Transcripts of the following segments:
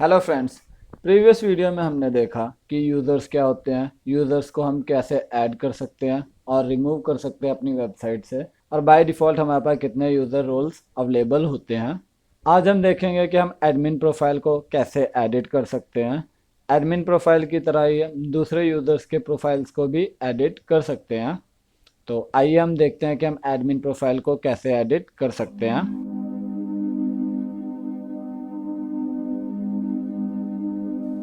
Hello friends. Previous video में हमने देखा कि यूज़र्स क्या होते हैं, यूज़र्स को हम कैसे ऐड कर सकते हैं और रिमूव कर सकते हैं अपनी वेबसाइट से, और बाय डिफ़ॉल्ट हमारे पास कितने यूज़र रोल्स अवेलेबल होते हैं। आज हम देखेंगे कि हम एडमिन प्रोफाइल को कैसे एडिट कर सकते हैं। एडमिन प्रोफाइल की तरह ही हम दूसरे यूज़र्स के प्रोफाइल्स को भी एडिट कर सकते हैं। तो आइए हम देखते हैं कि हम एडमिन प्रोफाइल को कैसे एडिट कर सकते हैं।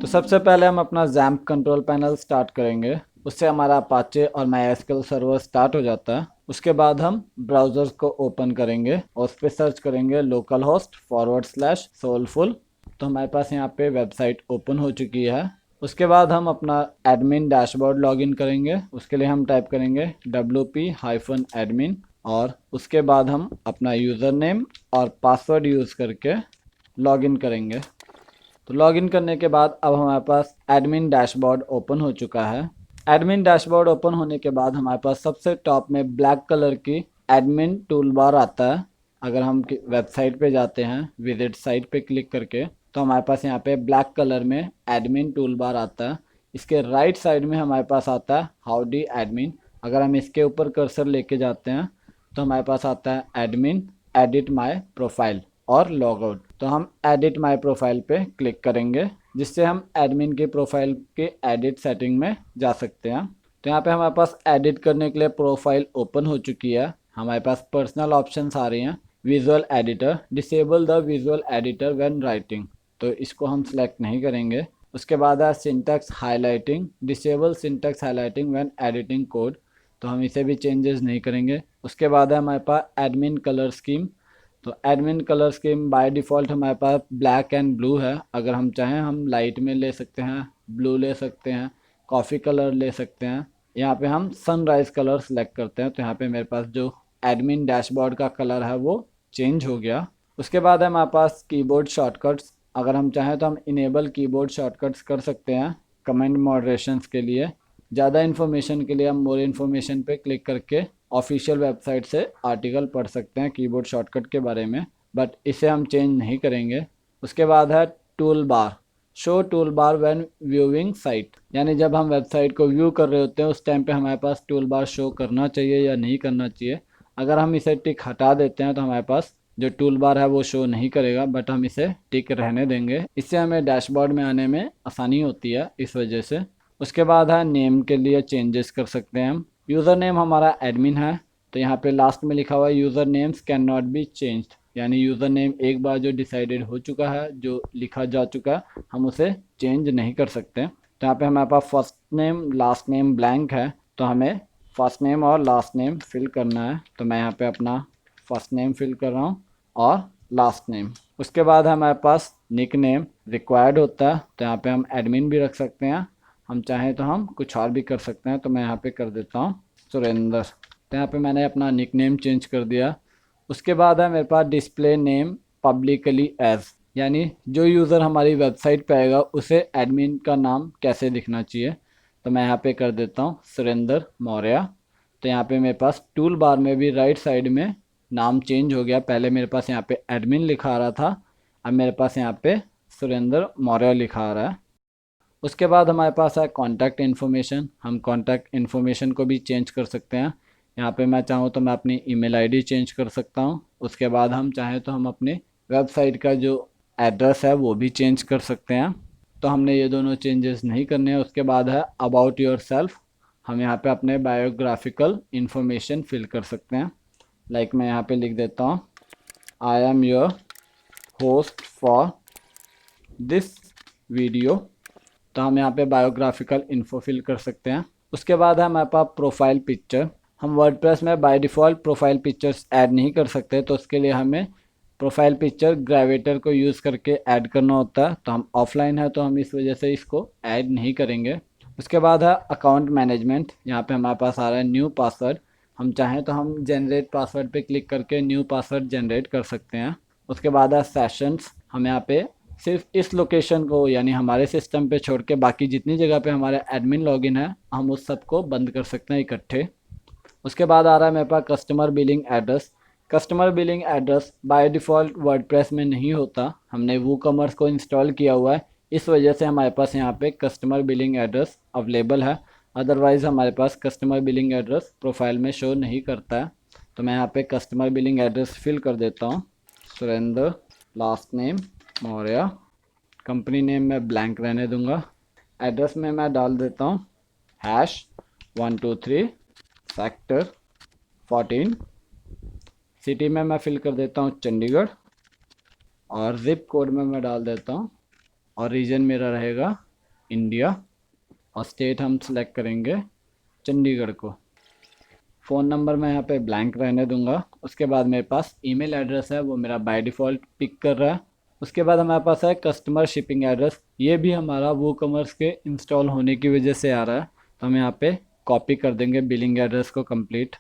तो सबसे पहले हम अपना जैम्प कंट्रोल पैनल स्टार्ट करेंगे। उससे हमारा अपाचे और माइएसक्यूएल सर्वर स्टार्ट हो जाता है। उसके बाद हम ब्राउज़र्स को ओपन करेंगे और उस पर सर्च करेंगे लोकल होस्ट /soulful। तो हमारे पास यहाँ पे वेबसाइट ओपन हो चुकी है। उसके बाद हम अपना एडमिन डैशबोर्ड लॉगिन करेंगे। उसके लिए हम टाइप करेंगे wp-admin और उसके बाद हम अपना यूज़र नेम और पासवर्ड यूज़ करके लॉगिन करेंगे। तो लॉगिन करने के बाद अब हमारे पास एडमिन डैशबोर्ड ओपन हो चुका है। एडमिन डैशबोर्ड ओपन होने के बाद हमारे पास सबसे टॉप में ब्लैक कलर की एडमिन टूल बार आता है। अगर हम वेबसाइट पे जाते हैं, विजिट साइट पे क्लिक करके, तो हमारे पास यहाँ पे ब्लैक कलर में एडमिन टूल बार आता है। इसके राइट साइड में हमारे पास आता है हाउडी एडमिन। अगर हम इसके ऊपर कर्सर लेके जाते हैं तो हमारे पास आता है एडमिन, एडिट माय प्रोफाइल और लॉग आउट। तो हम एडिट माय प्रोफाइल पे क्लिक करेंगे, जिससे हम एडमिन की प्रोफाइल के एडिट सेटिंग में जा सकते हैं। तो यहाँ पे हमारे पास एडिट करने के लिए प्रोफाइल ओपन हो चुकी है। हमारे पास पर्सनल ऑप्शंस आ रही हैं। Visual editor, disable the visual editor when writing, तो इसको हम सिलेक्ट नहीं करेंगे। उसके बाद है syntax highlighting, disable syntax highlighting when editing code, तो हम इसे भी चेंजेस नहीं करेंगे। उसके बाद है हमारे पास एडमिन कलर स्कीम। तो admin colour scheme by default हमारे पास ब्लैक एंड ब्लू है। अगर हम चाहें हम लाइट में ले सकते हैं, ब्लू ले सकते हैं, कॉफ़ी कलर ले सकते हैं। यहाँ पे हम सनराइज़ कलर सेलेक्ट करते हैं। तो यहाँ पे मेरे पास जो एडमिन डैशबोर्ड का कलर है वो चेंज हो गया। उसके बाद है हमारे पास कीबोर्ड शॉर्टकट्स। अगर हम चाहें तो हम इनेबल कीबोर्ड शॉर्टकट्स कर सकते हैं कमेंट मॉडरेशंस के लिए। ज़्यादा इन्फॉर्मेशन के लिए हम मोर इन्फॉर्मेशन पे क्लिक करके ऑफिशियल वेबसाइट से आर्टिकल पढ़ सकते हैं कीबोर्ड शॉर्टकट के बारे में, बट इसे हम चेंज नहीं करेंगे। उसके बाद है tool bar, show tool bar when viewing site, यानी जब हम वेबसाइट को व्यू कर रहे होते हैं उस टाइम पे हमारे पास टूल बार शो करना चाहिए या नहीं करना चाहिए। अगर हम इसे टिक हटा देते हैं तो हमारे पास जो टूल बार है वो शो नहीं करेगा, बट हम इसे टिक रहने देंगे। इससे हमें डैशबोर्ड में आने में आसानी होती है, इस वजह से। उसके बाद है नेम के लिए चेंजेस कर सकते हैं हम। यूज़र नेम हमारा एडमिन है, तो यहाँ पे लास्ट में लिखा हुआ है user names can not be changed, यानी यूज़र नेम एक बार जो डिसाइडेड हो चुका है, जो लिखा जा चुका है, हम उसे चेंज नहीं कर सकते। तो यहाँ पे हमारे पास first name last name blank है, तो हमें फर्स्ट नेम और लास्ट नेम फिल करना है। तो मैं यहाँ पे अपना फर्स्ट नेम फिल कर रहा हूँ और लास्ट नेम। उसके बाद हमारे पास निक नेम रिक्वायर्ड होता है, तो यहाँ पे हम एडमिन भी रख सकते हैं, हम चाहें तो हम कुछ और भी कर सकते हैं। तो मैं यहाँ पे कर देता हूँ सुरेंद्र। तो यहाँ पे मैंने अपना निक नेम चेंज कर दिया। उसके बाद है मेरे पास डिस्प्ले नेम पब्लिकली एज, यानी जो यूज़र हमारी वेबसाइट पे आएगा उसे एडमिन का नाम कैसे दिखना चाहिए। तो मैं यहाँ पे कर देता हूँ सुरेंद्र मौर्य। तो यहाँ पे मेरे पास टूल बार में भी राइट साइड में नाम चेंज हो गया। पहले मेरे पास यहाँ पे एडमिन लिखा आ रहा था, अब मेरे पास यहाँ पे सुरेंद्र मौर्य लिखा आ रहा है। उसके बाद हमारे पास है कॉन्टैक्ट इन्फॉर्मेशन। हम कॉन्टैक्ट इन्फॉर्मेशन को भी चेंज कर सकते हैं। यहाँ पे मैं चाहूँ तो मैं अपनी ईमेल आईडी चेंज कर सकता हूँ। उसके बाद हम चाहें तो हम अपने वेबसाइट का जो एड्रेस है वो भी चेंज कर सकते हैं। तो हमने ये दोनों चेंजेस नहीं करने हैं। उसके बाद है अबाउट योर सेल्फ। हम यहाँ पे अपने बायोग्राफिकल इन्फॉर्मेशन फिल कर सकते हैं। लाइक मैं यहाँ पे लिख देता हूँ I am your host for this video. तो हम यहाँ पे बायोग्राफिकल इन्फो फिल कर सकते हैं। उसके बाद है हमारे पास प्रोफाइल पिक्चर। हम वर्डप्रेस में by default profile pictures add नहीं कर सकते, तो उसके लिए हमें प्रोफाइल पिक्चर ग्रेविटर को यूज़ करके ऐड करना होता है। तो हम ऑफलाइन है तो हम इस वजह से इसको ऐड नहीं करेंगे। उसके बाद है अकाउंट मैनेजमेंट। यहाँ पे हमारे पास आ रहा है न्यू पासवर्ड। हम चाहें तो हम जनरेट पासवर्ड पे क्लिक करके न्यू पासवर्ड जनरेट कर सकते हैं। उसके बाद है सेशंस। हम यहाँ पे सिर्फ इस लोकेशन को, यानी हमारे सिस्टम पे छोड़ के बाकी जितनी जगह पे हमारे एडमिन लॉगिन है, हम उस सब को बंद कर सकते हैं इकट्ठे। उसके बाद आ रहा है मेरे पास customer billing address. Customer billing address by default WordPress में नहीं होता, हमने वूकॉमर्स को इंस्टॉल किया हुआ है इस वजह से हमारे पास यहाँ पे कस्टमर बिलिंग एड्रेस अवेलेबल है, अदरवाइज़ हमारे पास कस्टमर बिलिंग एड्रेस प्रोफाइल में शो नहीं करता है। तो मैं यहाँ पे कस्टमर बिलिंग एड्रेस फिल कर देता हूँ, Surendra, last name Maurya, company name मैं ब्लैंक रहने दूंगा। एड्रेस में मैं डाल देता हूँ #123 सेक्टर 14, सिटी में मैं फिल कर देता हूँ चंडीगढ़, और ज़िप कोड में मैं डाल देता हूँ, और रीजन मेरा रहेगा इंडिया, और स्टेट हम सेलेक्ट करेंगे चंडीगढ़ को। फ़ोन नंबर मैं यहाँ पे ब्लैंक रहने दूंगा। उसके बाद मेरे पास ईमेल एड्रेस है, वो मेरा बाय डिफ़ॉल्ट पिक कर रहा है। उसके बाद हमारे पास है कस्टमर शिपिंग एड्रेस, ये भी हमारा वूकॉमर्स के इंस्टॉल होने की वजह से आ रहा है, तो हम यहाँ पे कॉपी कर देंगे बिलिंग एड्रेस को कंप्लीट।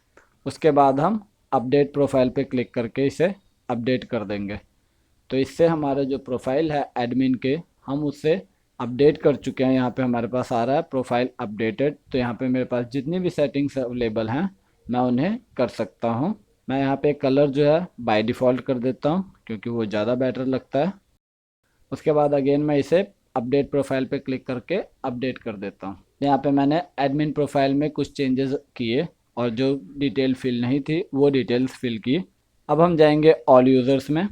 उसके बाद हम अपडेट प्रोफाइल पे क्लिक करके इसे अपडेट कर देंगे। तो इससे हमारा जो प्रोफाइल है एडमिन के, हम उससे अपडेट कर चुके हैं। यहाँ पे हमारे पास आ रहा है प्रोफाइल अपडेटेड, तो यहाँ पे मेरे पास जितनी भी सेटिंग्स अवेलेबल हैं मैं उन्हें कर सकता हूँ। मैं यहाँ पे कलर जो है बाय डिफ़ॉल्ट कर देता हूँ क्योंकि वो ज़्यादा बेटर लगता है। उसके बाद अगेन मैं इसे अपडेट प्रोफाइल पे क्लिक करके अपडेट कर देता हूँ। यहाँ पे मैंने एडमिन प्रोफाइल में कुछ चेंजेस किए और जो डिटेल फिल नहीं थी वो डिटेल्स फिल की। अब हम जाएंगे ऑल यूज़र्स में।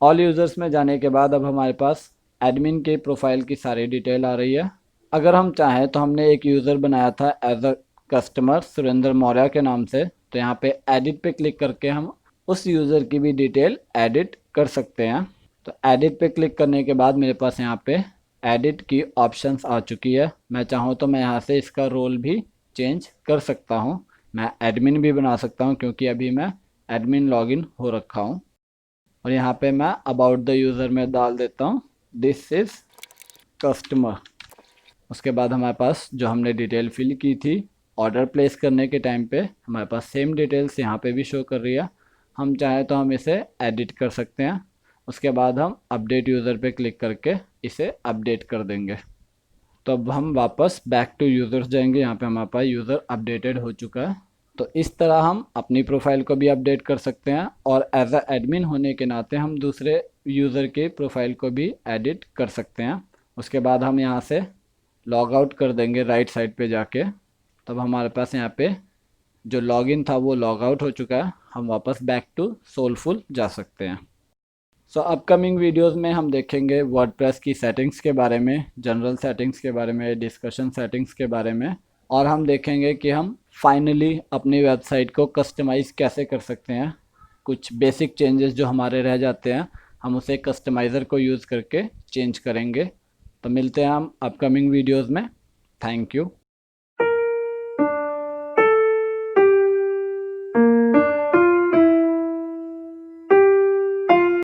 ऑल यूज़र्स में जाने के बाद अब हमारे पास एडमिन के प्रोफाइल की सारी डिटेल आ रही है। अगर हम चाहें तो हमने एक यूज़र बनाया था as a customer Surendra Maurya के नाम से, तो यहाँ पे एडिट पे क्लिक करके हम उस यूज़र की भी डिटेल एडिट कर सकते हैं। तो एडिट पे क्लिक करने के बाद मेरे पास यहाँ पे एडिट की ऑप्शंस आ चुकी है। मैं चाहूँ तो मैं यहाँ से इसका रोल भी चेंज कर सकता हूँ, मैं एडमिन भी बना सकता हूँ क्योंकि अभी मैं एडमिन लॉगिन हो रखा हूँ। और यहाँ पे मैं अबाउट द यूज़र में डाल देता हूँ दिस इज़ कस्टमर। उसके बाद हमारे पास जो हमने डिटेल फिल की थी ऑर्डर प्लेस करने के टाइम पे, हमारे पास सेम डिटेल्स यहाँ पे भी शो कर रही है। हम चाहें तो हम इसे एडिट कर सकते हैं। उसके बाद हम अपडेट यूज़र पे क्लिक करके इसे अपडेट कर देंगे। तो अब हम वापस बैक टू यूज़र्स जाएंगे। यहाँ पे हमारे पास यूज़र अपडेटेड हो चुका है। तो इस तरह हम अपनी प्रोफाइल को भी अपडेट कर सकते हैं और एज अ एडमिन होने के नाते हम दूसरे यूज़र के प्रोफाइल को भी एडिट कर सकते हैं। उसके बाद हम यहाँ से लॉग आउट कर देंगे राइट साइड पे जाके। तब हमारे पास यहाँ पे जो लॉगिन था वो लॉग आउट हो चुका है, हम वापस बैक टू सोलफुल जा सकते हैं। सो अपकमिंग वीडियोस में हम देखेंगे वर्डप्रेस की सेटिंग्स के बारे में, जनरल सेटिंग्स के बारे में, डिस्कशन सेटिंग्स के बारे में, और हम देखेंगे कि हम फाइनली अपनी वेबसाइट को कस्टमाइज़ कैसे कर सकते हैं। कुछ बेसिक चेंजेस जो हमारे रह जाते हैं हम उसे कस्टमाइज़र को यूज़ करके चेंज करेंगे। तो मिलते हैं हम अपकमिंग वीडियोज़ में। Thank you.